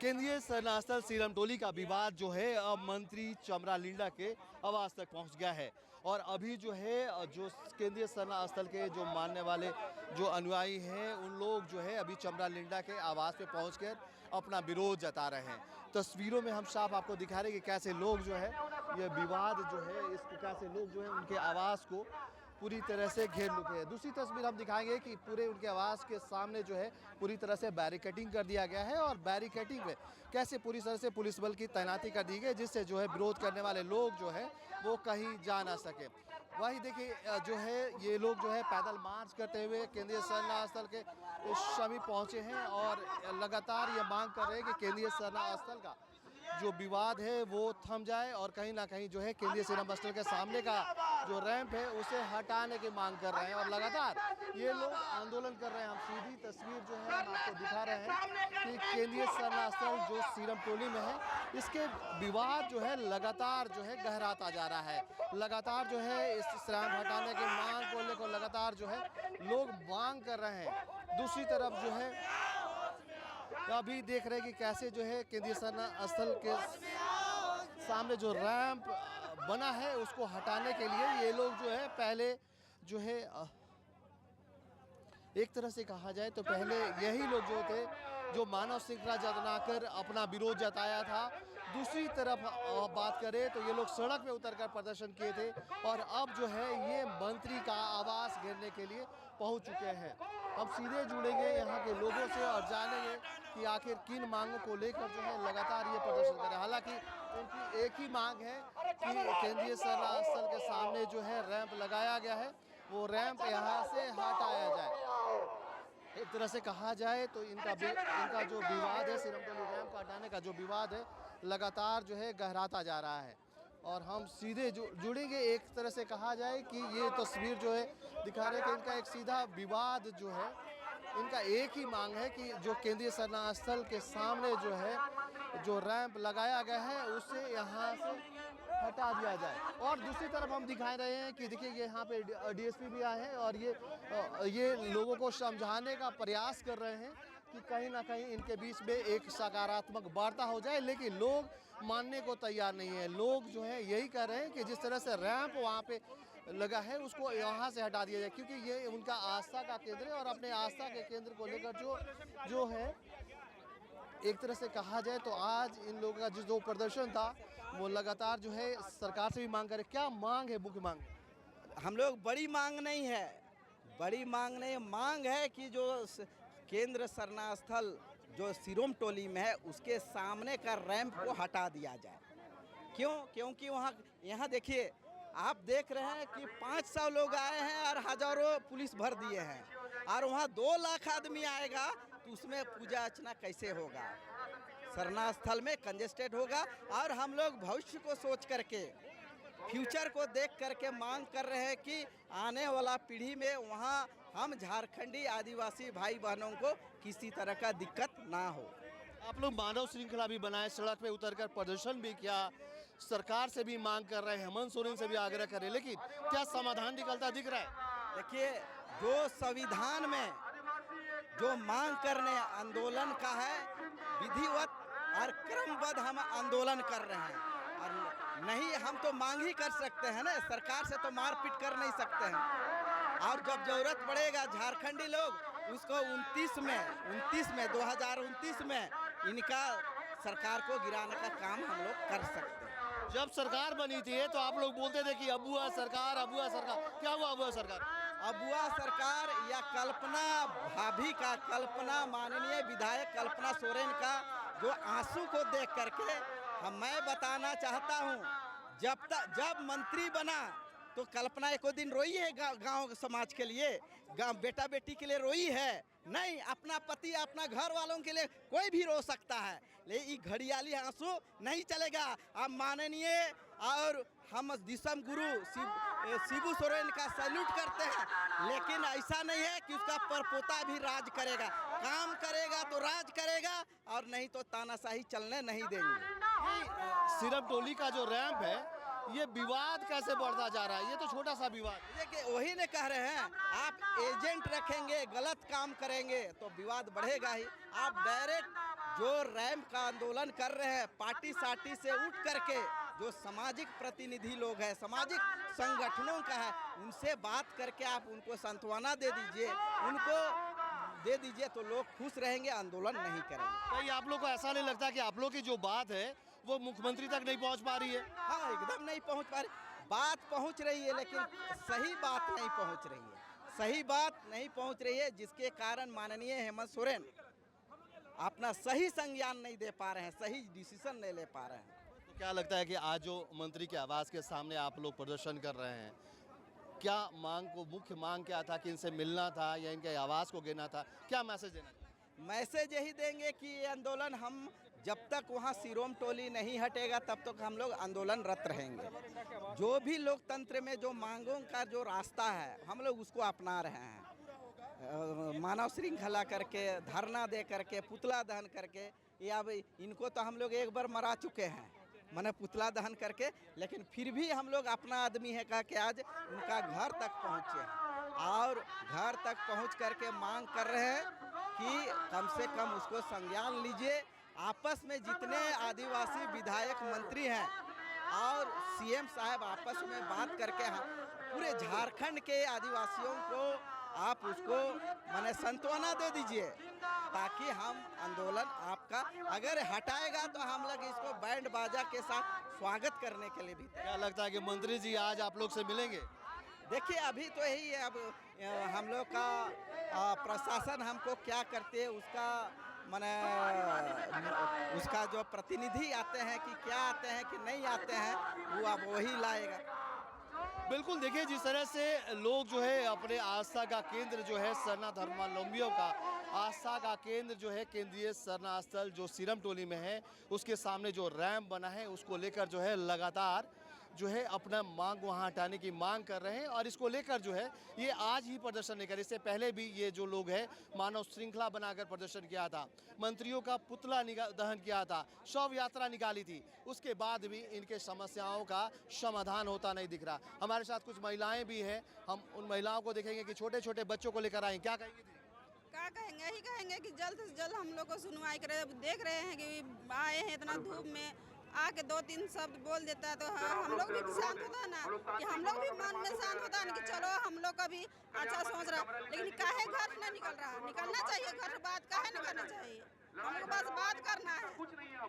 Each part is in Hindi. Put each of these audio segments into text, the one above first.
केंद्रीय सेना स्थल सीरम टोली का विवाद जो है अब मंत्री चमरा लिंडा के आवास तक पहुंच गया है और अभी जो है जो केंद्रीय सेना स्थल के जो मानने वाले जो अनुयायी हैं उन लोग जो है अभी चमरा लिंडा के आवास पे पहुंचकर अपना विरोध जता रहे हैं। तस्वीरों में हम साफ आपको दिखा रहे हैं कि कैसे लोग जो है ये विवाद जो है इसको कैसे लोग जो है उनके आवास को पूरी तरह से घेर चुके हैं। दूसरी तस्वीर हम दिखाएंगे कि पूरे उनके आवास के सामने जो है पूरी तरह से बैरिकेडिंग कर दिया गया है और बैरिकेडिंग में कैसे पूरी तरह से पुलिस बल की तैनाती कर दी गई जिससे जो है विरोध करने वाले लोग जो है वो कहीं जा ना सके। वही देखिए जो है ये लोग जो है पैदल मार्च करते हुए केंद्रीय सेना स्थल के समीप पहुंचे हैं और लगातार ये मांग कर रहे हैं कि केंद्रीय सेना स्थल का जो विवाद है वो थम जाए और कहीं ना कहीं जो है केंद्रीय सेना स्थल के सामने का जो रैंप है उसे हटाने की मांग कर रहे हैं और लगातार ये लोग आंदोलन कर रहे हैं। हम सीधी तस्वीर जो है हम आपको दिखा रहे हैं कि केंद्रीय सेना स्थल जो सीरम टोली में है इसके विवाद जो है लगातार जो है गहराता जा रहा है। लगातार जो है इस रैंप हटाने की मांग को लेकर लगातार जो है लोग मांग कर रहे हैं। दूसरी तरफ जो है अभी देख रहे हैं कि कैसे जो है केंद्रीय सेना स्थल के सामने जो रैंप बना है उसको हटाने के लिए ये लोग जो है पहले जो है एक तरह से कहा जाए तो पहले यही लोग जो थे जो मानव श्रृंखला जलाकर अपना विरोध जताया था। दूसरी तरफ बात करें तो ये लोग सड़क पे उतरकर प्रदर्शन किए थे और अब जो है ये मंत्री का आवास घेरने के लिए पहुंच चुके हैं। अब सीधे जुड़ेंगे यहाँ के लोगों से और जानेंगे कि आखिर किन मांगों को लेकर जो है लगातार ये प्रदर्शन कर रहे हैं। हालांकि उनकी एक ही मांग है कि केंद्रीय सेना स्थल के सामने जो है रैंप लगाया गया है वो रैंप यहाँ से हटाया जाए। एक तरह से कहा जाए तो इनका जो विवाद है सीरम टोली रैंप का हटाने का जो विवाद है लगातार जो है गहराता जा रहा है और हम सीधे जुड़ेंगे। एक तरह से कहा जाए कि ये तस्वीर जो है दिखा रहे हैं कि इनका एक सीधा विवाद जो है इनका एक ही मांग है कि जो केंद्रीय सेना स्थल के सामने जो है जो रैंप लगाया गया है उसे यहाँ से हटा दिया जाए। और दूसरी तरफ हम दिखा रहे हैं कि देखिए ये यहाँ पे डीएसपी भी आए हैं और ये लोगों को समझाने का प्रयास कर रहे हैं कि कहीं ना कहीं इनके बीच में एक सकारात्मक वार्ता हो जाए, लेकिन लोग मानने को तैयार नहीं है। लोग जो है यही कह रहे हैं कि जिस तरह से रैंप वहाँ पे लगा है उसको यहाँ से हटा दिया जाए क्योंकि ये उनका आस्था का केंद्र है और अपने आस्था के केंद्र को लेकर जो है एक तरह से कहा जाए तो आज इन लोगों का जो प्रदर्शन था वो लगातार जो है सरकार से भी मांग करे। क्या मांग है, मुख्य मांग? हम लोग बड़ी मांग नहीं है, बड़ी मांग नहीं, मांग है कि जो केंद्र सेना स्थल जो सीरम टोली में है उसके सामने का रैंप को हटा दिया जाए। क्योंकि यहाँ देखिए आप देख रहे हैं कि 500 लोग आए हैं और हजारों पुलिस भर दिए हैं और वहाँ 2 लाख आदमी आएगा तो उसमें पूजा अर्चना कैसे होगा? सेना स्थल में कंजेस्टेड होगा। और हम लोग भविष्य को सोच करके फ्यूचर को देख करके मांग कर रहे हैं कि आने वाला पीढ़ी में वहाँ हम झारखंडी आदिवासी भाई बहनों को किसी तरह का दिक्कत ना हो। आप लोग मानव श्रृंखला भी बनाए, सड़क पे उतरकर प्रदर्शन भी किया, सरकार से भी मांग कर रहे हैं, हेमंत सोरेन से भी आग्रह कर रहे हैं, लेकिन क्या समाधान निकलता दिख रहा है? देखिए जो संविधान में जो मांग करने आंदोलन का है विधिवत और क्रमबद्ध हम आंदोलन कर रहे हैं और नहीं हम तो मांग ही कर सकते हैं ना, सरकार से तो मारपीट कर नहीं सकते हैं। और जब जरूरत पड़ेगा झारखंडी लोग उसको 29 में 2029 में इनका सरकार को गिराने का काम हम लोग कर सकते हैं। जब सरकार बनी थी तो आप लोग बोलते थे कि अबुआ सरकार, अबुआ सरकार। क्या हुआ अबुआ सरकार? अबुआ सरकार या कल्पना भाभी का, कल्पना माननीय विधायक कल्पना सोरेन का जो आंसू को देख करके मैं बताना चाहता हूँ जब मंत्री बना तो कल्पना एक दिन रोई है गांव समाज के लिए, गांव बेटा बेटी के लिए रोई है? नहीं, अपना पति अपना घर वालों के लिए कोई भी रो सकता है, लेकिन ये घड़ियाली आंसू नहीं चलेगा। अब माननीय और हम दिसम गुरु शिबू सोरेन का सैल्यूट करते हैं, लेकिन ऐसा नहीं है कि उसका परपोता भी राज करेगा। काम करेगा तो राज करेगा और नहीं तो तानाशाही चलने नहीं देंगे। सीरम टोली का जो रैंप है ये विवाद कैसे बढ़ता जा रहा है? ये तो छोटा सा विवाद है। देखिए वही ने कह रहे हैं आप एजेंट रखेंगे, गलत काम करेंगे तो विवाद बढ़ेगा ही। आप डायरेक्ट जो रैंप का आंदोलन कर रहे हैं पार्टी साटी से उठ करके, जो सामाजिक प्रतिनिधि लोग हैं, सामाजिक संगठनों का है, उनसे बात करके आप उनको सांत्वना दे दीजिए, उनको दे दीजिए तो लोग खुश रहेंगे, आंदोलन नहीं करेंगे। कहीं आप लोग को ऐसा नहीं लगता कि आप लोग की जो बात है वो मुख्यमंत्री तक नहीं पहुंच पा रही है? हाँ, एकदम नहीं पहुंच पा रही। बात पहुंच रही है लेकिन सही बात नहीं पहुंच रही है, सही बात नहीं पहुंच रही है, जिसके कारण माननीय हेमंत सोरेन अपना सही संज्ञान नहीं दे पा रहे हैं, सही डिसीजन नहीं ले पा रहे हैं। तो क्या लगता है कि आज जो मंत्री के आवास के सामने आप लोग प्रदर्शन कर रहे हैं, क्या मांग को, मुख्य मांग क्या था कि इनसे मिलना था या इनके आवास को गिना था, क्या मैसेज देना चाहिए? मैसेज यही देंगे कि ये आंदोलन हम जब तक वहाँ सिरोम टोली नहीं हटेगा तब तक हम लोग आंदोलनरत रहेंगे। जो भी लोकतंत्र में जो मांगों का जो रास्ता है हम लोग उसको अपना रहे हैं, मानव श्रृंखला करके, धरना दे करके, पुतला दहन करके। ये अब इनको तो हम लोग एक बार मरा चुके हैं, मैंने पुतला दहन करके, लेकिन फिर भी हम लोग अपना आदमी है कह के आज उनका घर तक पहुँचे हैं और घर तक पहुँच करके मांग कर रहे हैं कि कम से कम उसको संज्ञान लीजिए। आपस में जितने आदिवासी विधायक मंत्री हैं और सीएम साहब आपस में बात करके पूरे झारखंड के आदिवासियों को आप उसको माने सांत्वना दे दीजिए, ताकि हम आंदोलन आपका अगर हटाएगा तो हम लोग इसको बैंड बाजा के साथ स्वागत करने के लिए भी। क्या लगता है कि मंत्री जी आज आप लोग से मिलेंगे? देखिए अभी तो यही है, अब हम लोग का प्रशासन हमको क्या करते हैं उसका माने उसका जो प्रतिनिधि आते हैं कि क्या आते हैं कि नहीं आते हैं वो अब वही लाएगा। बिल्कुल, देखिए जिस तरह से लोग जो है अपने आस्था का केंद्र जो है सरना धर्मावलंबियों का आस्था का केंद्र जो है केंद्रीय सरना स्थल जो सिरम टोली में है, उसके सामने जो रैंप बना है उसको लेकर जो है लगातार जो है अपना मांग वहां हटाने की मांग कर रहे हैं। और इसको लेकर जो है ये आज ही प्रदर्शन नहीं कर, इससे पहले भी ये जो लोग हैं मानव श्रृंखला बनाकर प्रदर्शन किया था, मंत्रियों का पुतला दहन किया था, शव यात्रा निकाली थी, उसके बाद भी इनके समस्याओं का समाधान होता नहीं दिख रहा। हमारे साथ कुछ महिलाएं भी हैं, हम उन महिलाओं को देखेंगे कि छोटे छोटे बच्चों को लेकर आए, क्या कहेंगे? क्या कहेंगे, यही कहेंगे कि जल्द से जल्द हम लोग को सुनवाई करे। देख रहे हैं कि आए हैं इतना धूप में, आके 2-3 शब्द बोल देता है तो हाँ हम लोग भी शांत होता है ना, कि हम लोग भी मन में शांत होता है ना कि चलो हम लोग का भी अच्छा सोच रहा है। लेकिन काहे घर से नहीं निकल रहा, निकलना चाहिए घर से, बात काहे नहीं करना चाहिए। हम लोग बस बात करना है,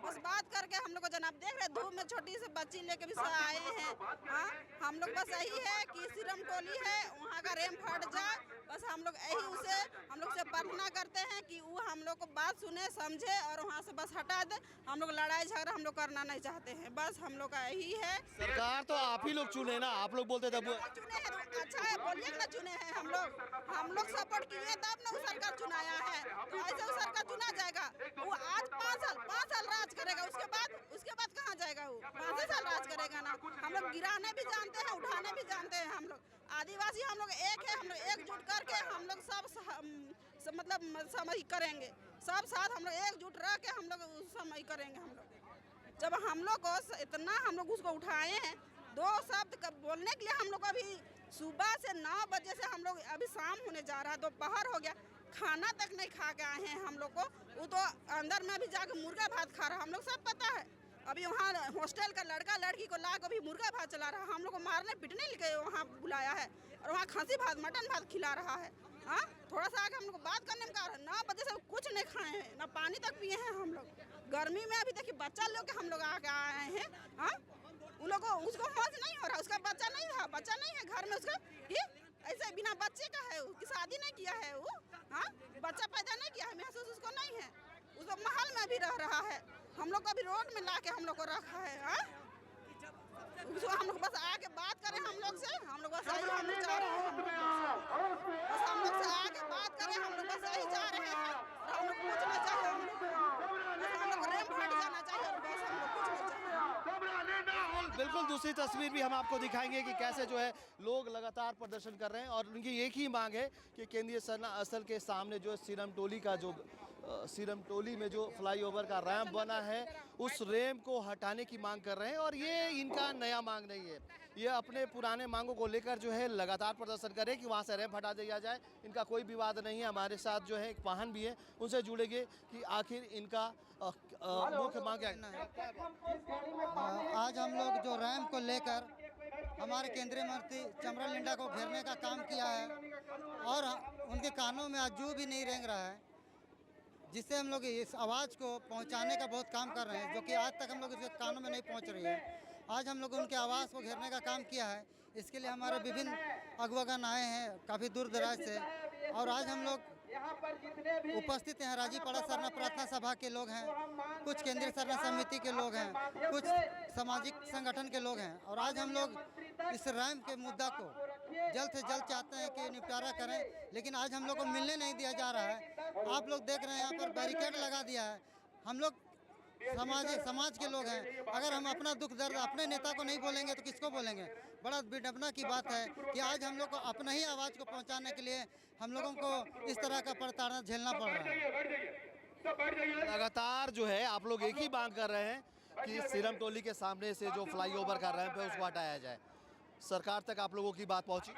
बस बात करके हम लोग को जनाब देख रहे धूप में छोटी सी बच्ची लेके भी आए हैं। हाँ हम लोग बस यही है कि सिरम टोली है वहाँ का रैंप हट जाए, बस हम लोग यही उसे हम लोग से प्रार्थना करते हैं कि वो हम लोग को बात सुने समझे और वहाँ से बस हटा दे। हम लोग लड़ाई झगड़ा हम लोग करना नहीं चाहते हैं, बस हम लोग का यही है। सरकार तो आप ही लोग चुने ना, आप लोग बोलते तब चुने हैं तो अच्छा है, बोलिए ना चुने हैं हम लोग सपोर्ट किए तब ना वो सरकार चुनाया है, तो ऐसे वो सरकार चुना जाएगा। वो आज 5 साल राज करेगा, उसके बाद कहाँ जाएगा वो? 5 साल राज करेगा ना। हम लोग गिराने भी जानते हैं, उठाने भी जानते हैं। हम लोग आदिवासी हम लोग एक है, हम लोग एकजुट करके हम लोग सब मतलब समझ करेंगे, सब साथ हम लोग एकजुट रह के हम लोग समझ करेंगे। हम लोग जब हम लोग को इतना हम लोग उसको उठाए हैं, 2 शब्द बोलने के लिए हम लोग अभी सुबह से 9 बजे से हम लोग अभी शाम होने जा रहा है, दोपहर हो गया, खाना तक नहीं खा के आए हैं हम लोग को। वो तो अंदर में भी जाके मुर्गा भात खा रहा, हम लोग सब पता है। अभी वहाँ हॉस्टल का लड़का लड़की को ला के अभी मुर्गा भात चला रहा, हम लोग को मारने पिटने के वहाँ बुलाया है और वहाँ खसी भात मटन भात खिला रहा है। हाँ थोड़ा सा आके हम लोग बात करने में कहा 9 बजे से कुछ नहीं खाए हैं, ना पानी तक पिए हैं हम लोग। गर्मी में अभी देखिए बच्चा लोग के हम लोग आके आए हैं। हाँ उन लोग को उसको होश नहीं हो रहा, उसका बच्चा नहीं है घर में, उसका ऐसे बिना बच्चे का है, उसकी शादी नहीं किया है वो। हाँ बच्चा पैदा नहीं किया है, महसूस उसको नहीं है, उसको महल में भी रह रहा है। हम लोग को अभी रोड में ला के हम लोग को रखा है। हाँ उसको हम लोग बस आके बात करें हम लोग से, हम लोग बस यही हम लोग चाह रहे हैं, बस हम लोग से आके बात करें, हम लोग बस यही चाह रहे हैं। हम लोग कुछ नहीं चाहिए, हम लोग रैंप हट जाना चाहिए, बस हम लोग कुछ नहीं चाहिए। बिल्कुल दूसरी तस्वीर भी हम आपको दिखाएंगे कि कैसे जो है लोग लगातार प्रदर्शन कर रहे हैं और उनकी एक ही मांग है कि केंद्रीय सरना स्थल के सामने जो सिरम टोली का जो सिरमटोली में जो फ्लाईओवर का रैंप बना है उस रैंप को हटाने की मांग कर रहे हैं। और ये इनका नया मांग नहीं है, ये अपने पुराने मांगों को लेकर जो है लगातार प्रदर्शन करें कि वहाँ से रैंप हटा दिया जाए। इनका कोई विवाद नहीं है। हमारे साथ जो है एक वाहन भी है, उनसे जुड़ेंगे कि आखिर इनका मुख्य मांग क्या है। आज हम लोग जो रैंप को लेकर हमारे केंद्रीय मंत्री चमरा लिंडा को घेरने का काम किया है और उनके कानों में आज जू भी नहीं रेंग रहा है, जिससे हम लोग इस आवाज़ को पहुंचाने का बहुत काम कर रहे हैं, जो कि आज तक हम लोग इसके कानों में नहीं पहुंच रही है। आज हम लोग उनके आवाज़ को घेरने का काम किया है। इसके लिए हमारे विभिन्न अगुवागण आए हैं काफ़ी दूर दराज से, और आज हम लोग उपस्थित हैं। राजीपाड़ा सरना प्रार्थना सभा के लोग हैं, कुछ केंद्रीय सरना समिति के लोग हैं, कुछ सामाजिक संगठन के लोग हैं, और आज हम लोग इस रैंप के मुद्दा को जल्द से जल्द चाहते हैं कि निपटारा करें, लेकिन आज हम लोग को मिलने नहीं दिया जा रहा है। आप लोग देख रहे हैं यहाँ पर बैरिकेड लगा दिया है। हम लोग समाज के लोग हैं, अगर हम अपना दुख दर्द अपने नेता को नहीं बोलेंगे तो किसको बोलेंगे। बड़ा विडंबना की बात है कि आज हम लोग को अपने ही आवाज़ को पहुंचाने के लिए हम लोगों को इस तरह का प्रताड़ना झेलना पड़ रहा है। लगातार जो है आप लोग एक ही मांग कर रहे हैं कि सिरमटोली के सामने से जो फ्लाईओवर का रैंप है उसको हटाया जाए। सरकार तक आप लोगों की बात पहुंची?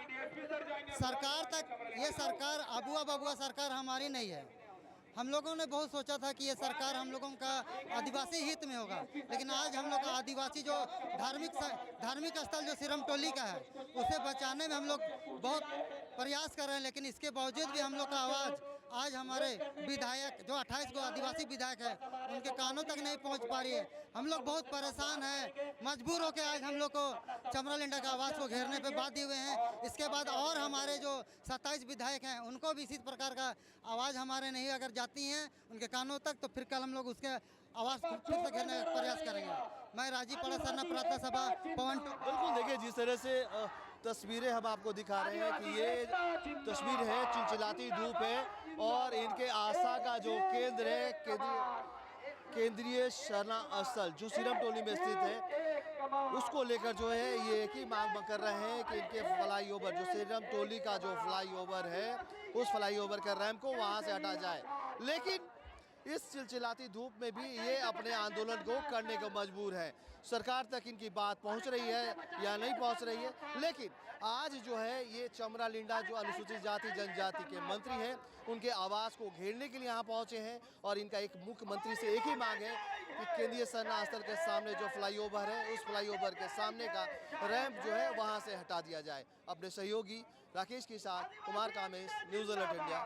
सरकार तक ये सरकार अबुआ बबुआ सरकार हमारी नहीं है। हम लोगों ने बहुत सोचा था कि ये सरकार हम लोगों का आदिवासी हित में होगा, लेकिन आज हम लोग का आदिवासी जो धार्मिक स्थल जो सिरमटोली का है उसे बचाने में हम लोग बहुत प्रयास कर रहे हैं, लेकिन इसके बावजूद भी हम लोग का आवाज़ आज हमारे विधायक जो 28 को आदिवासी विधायक है उनके कानों तक नहीं पहुंच पा रही है। हम लोग बहुत परेशान हैं, मजबूर होकर आज हम लोग को चमरा लिंडा का आवाज़ को घेरने पे बाध्य हुए हैं। इसके बाद और हमारे जो 27 विधायक हैं उनको भी इसी प्रकार का आवाज़ हमारे नहीं अगर जाती हैं उनके कानों तक, तो फिर कल हम लोग उसके आवाज़ को फिर से घेरने का प्रयास करेंगे। मैं राजीपाड़ा सरना प्रार्थना सभा पवन। बिल्कुल, देखिए जिस तरह से तस्वीरें हम आपको दिखा रहे हैं कि ये तस्वीर है, चिलचिलाती धूप है और इनके आस्था का जो केंद्र है केंद्रीय शरणा स्थल जो सिरमटोली में स्थित है उसको लेकर जो है ये एक ही मांग कर रहे हैं कि इनके फ्लाईओवर जो सिरमटोली का जो फ्लाईओवर है उस फ्लाईओवर के रैंप को वहाँ से हटा जाए। लेकिन इस चिलचिलाती धूप में भी ये अपने आंदोलन को करने को मजबूर है। सरकार तक इनकी बात पहुंच रही है या नहीं पहुंच रही है, लेकिन आज जो है ये चमरा लिंडा जो अनुसूचित जाति जनजाति के मंत्री हैं उनके आवाज़ को घेरने के लिए यहाँ पहुंचे हैं। और इनका एक मुख्यमंत्री से एक ही मांग है कि केंद्रीय सरना स्थल के सामने जो फ्लाईओवर है उस फ्लाईओवर के सामने का रैंप जो है वहाँ से हटा दिया जाए। अपने सहयोगी राकेश के साथ Kumar Kamesh, news alert India.